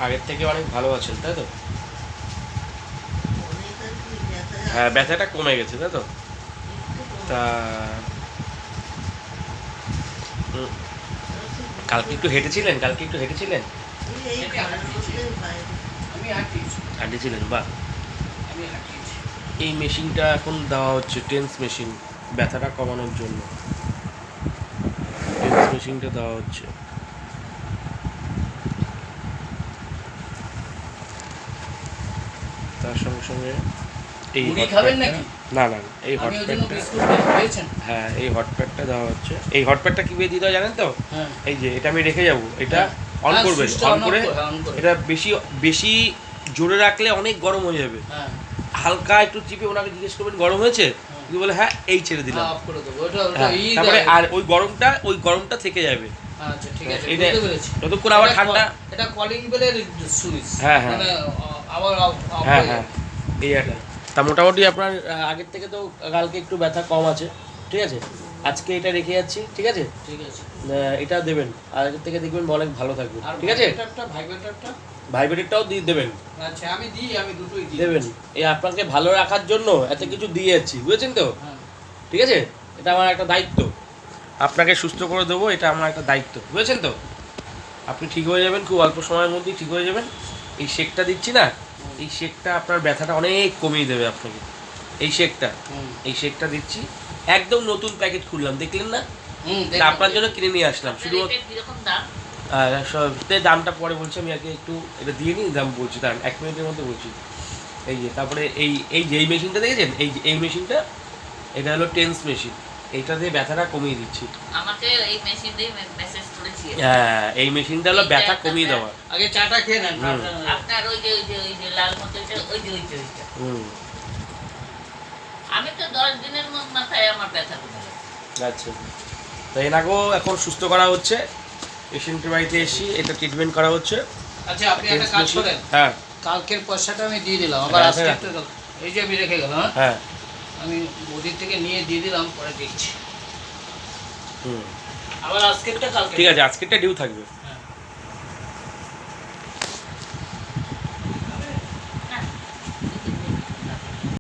আগের থেকে অনেক ভালো আছেন তাই তো? হ্যাঁ, ব্যথাটা কমে গেছে তাই তো? তা উম, কালকে একটু হেঁটেছিলেন? হাঁটিয়েছিলেন, বাহ। এই মেশিনটা এখন দেওয়া হচ্ছে, টেন্স মেশিন, ব্যথাটা কমানোর জন্য টেন্স মেশিনটা দেওয়া হচ্ছে। তার সঙ্গে সঙ্গে এই মুড়ি হট খাবেন প্যাডটা, নাকি? না না এই হট আমি ওই জন্য প্যাডটা, বিস্কুট খেয়েছেন। হ্যাঁ এই হট প্যাডটা দেওয়া হচ্ছে। এই হট প্যাডটা কীভাবে দিতে হয় জানেন তো? হ্যাঁ এই যে এটা আমি রেখে যাব, এটা হ্যাঁ অন হ্যাঁ, করবেন, সুইচটা অন করে অন করে। এটা বেশি বেশি জোরে রাখলে অনেক গরম হয়ে যাবে। হ্যাঁ হালকা একটু চিপে ওনাকে জিজ্ঞেস করবেন গরম হয়েছে, কি বলে হ্যাঁ এই ছেড়ে দিলাম। অফ করে দেবো ওটা ওটা হ্যাঁ, তারপরে আর ওই গরমটা থেকে যাবে। আচ্ছা ঠিক আছে, এটা বুঝতে পেরেছি। যতক্ষণ আবার ঠান্ডা। এটা কলিং বেলের সুইচ। হ্যাঁ হ্যাঁ মানে আবার অফ হ্যাঁ হয়ে হ্যাঁ যাবে। এই একটা। তা মোটামুটি আপনার আগের থেকে তো কালকে একটু ব্যথা কম আছে, ঠিক আছে। আজকে এটা রেখে যাচ্ছি, ঠিক আছে। ঠিক আছে। এটা দেবেন, আগের থেকে দেখবেন অনেক ভালো থাকবে, আর ঠিক আছে। ভাইব্রেটরটা ভাইব্রেটরটাও দিয়ে দেবেন, আচ্ছা আমি দুটোই দিই। দেবেন। এই আপনাকে ভালো রাখার জন্য এত কিছু দিয়ে যাচ্ছি, বুঝেছেন তো? হ্যাঁ ঠিক আছে, এটা আমার একটা দায়িত্ব, আপনাকে সুস্থ করে দেবো, এটা আমার একটা দায়িত্ব, বুঝেছেন তো? আপনি ঠিক হয়ে যাবেন, খুব অল্প সময়ের মধ্যেই ঠিক হয়ে যাবেন। এই শেকটা দিচ্ছি না, এই শেকটা আপনার ব্যথাটা অনেক কমিয়ে দেবে আপনাকে। এই শেকটা, এই শেকটা দিচ্ছি, একদম নতুন প্যাকেট খুললাম, দেখলেন না? এটা আপনার জন্য কিনে নিয়ে আসলাম শুধু। দামটা পরে বলছি, আমি আগে একটু এটা দিয়ে নিই, দাম বলছি, তার 1 মিনিটের মধ্যে বলছি। এই যে তারপরে এই মেশিনটা দেখেছেন, এই মেশিনটা, এটা হলো টেন্স মেশিন, এইটা দিয়ে ব্যথাটা কমিয়ে দিচ্ছি। আমাকে এই মেশিন দিয়ে মেসেজ করেছি। হ্যাঁ, এই মেশিনটা হলো ব্যথা কমিয়ে দেওয়া। আগে চাটা খেয়ে নেন। আপনার ওই যে লাল মতলটা ওইটা। আমি তো 10 দিনের মাথায় আমার ব্যথা কমে গেছে। আচ্ছা, তো এনাকেও এখন সুস্থ করা হচ্ছে, পেশেন্টের বাড়িতে এসে এটা ট্রিটমেন্ট করা হচ্ছে। আচ্ছা আপনি একটা কাজ করেন, হ্যাঁ কালকের পয়সাটা আমি দিয়ে দিলাম, আবার হ্যাঁ, আজকে হ্যাঁ। একটা এই যে আমি রেখে গেলাম। হ্যাঁ আমি মোদির থেকে নিয়ে দিয়ে দিলাম, পরে দেখছি। হুম আবার আজকেরটা কালকে। ঠিক আছে, আজকেরটা ডিউ থাকবে।